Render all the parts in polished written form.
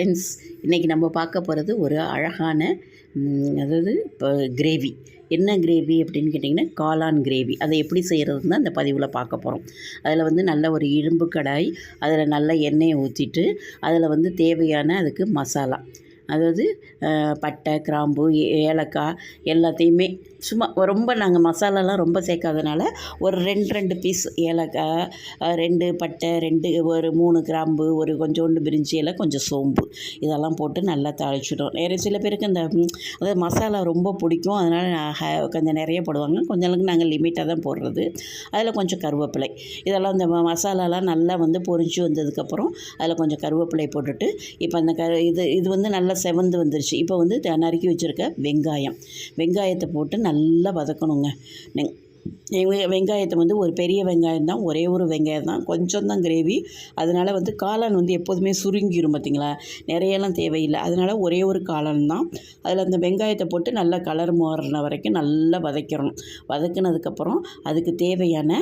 Friends, இன்றைக்கி நம்ம பார்க்க போகிறது ஒரு அழகான அதாவது இப்போ கிரேவி. என்ன கிரேவி அப்படின்னு கேட்டிங்கன்னா, காளான் கிரேவி. அதை எப்படி செய்கிறதுன்னு தான் இந்த பதிவில் பார்க்க போகிறோம். அதில் வந்து நல்ல ஒரு இரும்பு கடாய், அதில் நல்ல எண்ணெயை ஊற்றிட்டு அதில் தேவையான அதுக்கு மசாலா, அதாவது பட்டை, கிராம்பு, ஏலக்காய் எல்லாத்தையுமே சும்மா ரொம்ப நாங்கள் மசாலாலாம் ரொம்ப சேர்க்காதனால ஒரு 2 பீஸ் ஏலக்காய், 2 பட்டை, ஒரு 3 கிராம்பு, ஒரு கொஞ்சோண்டு பிரிஞ்சி இலை, கொஞ்சம் சோம்பு இதெல்லாம் போட்டு நல்லா தாளிச்சிடும். சில பேருக்கு இந்த அதாவது மசாலா ரொம்ப பிடிக்கும், அதனால் கொஞ்சம் நிறைய போடுவாங்க. கொஞ்சம் அளவுக்கு நாங்கள் லிமிட்டாக தான் போடுறது. அதில் கொஞ்சம் கருவேப்பிலை, இதெல்லாம் இந்த மசாலாலாம் நல்லா பொரிஞ்சு வந்ததுக்கப்புறம் அதில் கொஞ்சம் கருவேப்பிலை போட்டுட்டு, இப்போ அந்த இது நல்லா செவந்து வந்துருச்சு. இப்போ நறுக்கி வச்சுருக்க வெங்காயத்தை போட்டு நல்லா வதக்கணுங்க. வெங்காயத்தை ஒரு பெரிய வெங்காயம் தான், ஒரே ஒரு வெங்காயம் தான், கொஞ்சம் தான் கிரேவி. அதனால் காளான் எப்போதுமே சுருங்கிடும் பார்த்திங்களா, நிறையெல்லாம் தேவையில்லை. அதனால் ஒரே ஒரு காளான் தான். அதில் அந்த வெங்காயத்தை போட்டு நல்லா கலர் மாறுற வரைக்கும் நல்லா வதக்கினதுக்கப்புறம் அதுக்கு தேவையான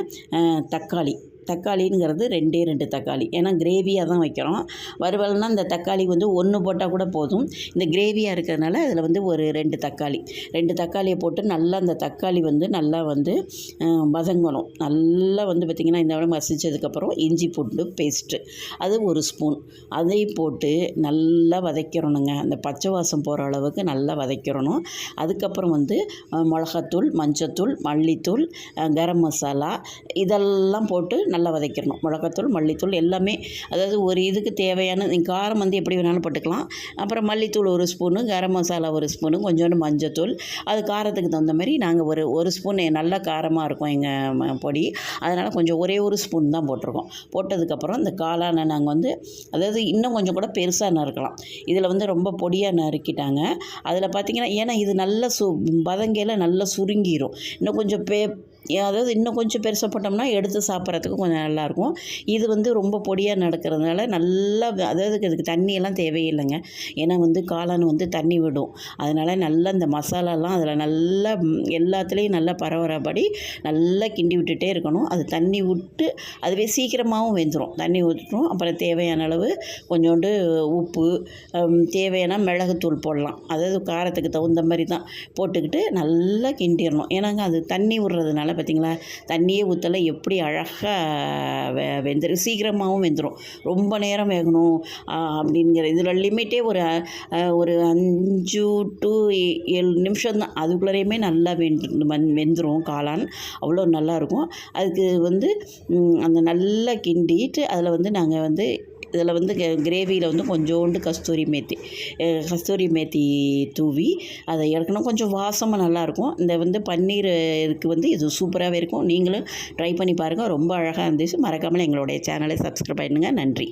தக்காளிங்கிறது 2 தக்காளி. ஏன்னா கிரேவியாக தான் வைக்கிறோம். வறுவல்னால் இந்த தக்காளி 1 போட்டால் கூட போதும். இந்த கிரேவியாக இருக்கிறதுனால அதில் ஒரு 2 தக்காளியை போட்டு நல்லா அந்த தக்காளி நல்லா வதங்கணும். நல்லா பார்த்திங்கன்னா இந்த மசிச்சதுக்கப்புறம் இஞ்சி பூண்டு பேஸ்ட்டு அது 1 ஸ்பூன் அதையும் போட்டு நல்லா வதக்கிறணுங்க. அந்த பச்சை வாசம் போகிற அளவுக்கு நல்லா வதக்கிறணும். அதுக்கப்புறம் மிளகாத்தூள், மஞ்சத்தூள், மல்லித்தூள், கரம் மசாலா இதெல்லாம் போட்டு நல்லா வதக்கிடணும். மிளகாத்தூள், மல்லித்தூள் எல்லாமே, அதாவது ஒரு இதுக்கு தேவையான காரம் எப்படி வேணாலும் போட்டுக்கலாம். அப்புறம் மல்லித்தூள் 1 ஸ்பூனு, கரம் மசாலா 1 ஸ்பூனு, கொஞ்சோண்டு மஞ்சத்தூள், அது காரத்துக்கு தகுந்த மாதிரி நாங்கள் ஒரு ஸ்பூன் நல்லா காரமாக இருக்கும் எங்கள் பொடி, அதனால் கொஞ்சம் ஒரே 1 ஸ்பூன் தான் போட்டிருக்கோம். போட்டதுக்கப்புறம் இந்த காளானை நாங்கள் அதாவது இன்னும் கொஞ்சம் கூட பெருசாக நறுக்கலாம். இதில் ரொம்ப பொடியாக நறுக்கிட்டாங்க. அதில் பார்த்திங்கன்னா, ஏன்னா இது நல்லா வதங்கையில் நல்லா சுருங்கிடும். இன்னும் கொஞ்சம் அதாவது இன்னும் கொஞ்சம் பெருசாக போட்டோம்னா எடுத்து சாப்பிட்றதுக்கு கொஞ்சம் நல்லாயிருக்கும். இது ரொம்ப பொடியாக நடக்கிறதுனால நல்லா, அதாவது அதுக்கு தண்ணியெல்லாம் தேவையில்லைங்க. ஏன்னா காளான் தண்ணி விடும். அதனால் நல்லா இந்த மசாலாலாம் அதில் நல்லா எல்லாத்துலேயும் நல்லா பரவறபடி நல்லா கிண்டி விட்டுட்டே இருக்கணும். அது தண்ணி விட்டு அதுவே சீக்கிரமாகவும் வெந்துடும். தண்ணி ஊற்றிட்டோம். அப்புறம் தேவையான அளவு கொஞ்சோண்டு உப்பு, தேவையான மிளகுத்தூள் போடலாம். அதாவது காரத்துக்கு தகுந்த மாதிரி தான் போட்டுக்கிட்டு நல்லா கிண்டிடணும். ஏன்னாங்க அது தண்ணி விடுறதுனால பார்த்திங்களா, தண்ணியே ஊற்றலை எப்படி அழகாக வெந்துடும், சீக்கிரமாகவும் வெந்துடும். ரொம்ப நேரம் வேகணும் அப்படிங்கிற இதில் லிமிட்டே ஒரு 5 to 7 நிமிஷம் தான். அதுக்குள்ளேயுமே நல்லா வெந்துடும் காளான். அவ்வளோ நல்லாயிருக்கும். அதுக்கு அந்த நல்லா கிண்டிட்டு அதில் நாங்கள் இதில் கிரேவியில் கொஞ்சோண்டு கஸ்தூரி மேத்தி தூவி அதை இறக்கணும். கொஞ்சம் வாசமாக நல்லாயிருக்கும். இந்த பன்னீருக்கு இது சூப்பராகவே இருக்கும். நீங்களும் ட்ரை பண்ணி பாருங்கள். ரொம்ப அழகாக இருந்துச்சு. மறக்காமல் எங்களுடைய சேனலை சப்ஸ்கிரைப் பண்ணுங்கள். நன்றி.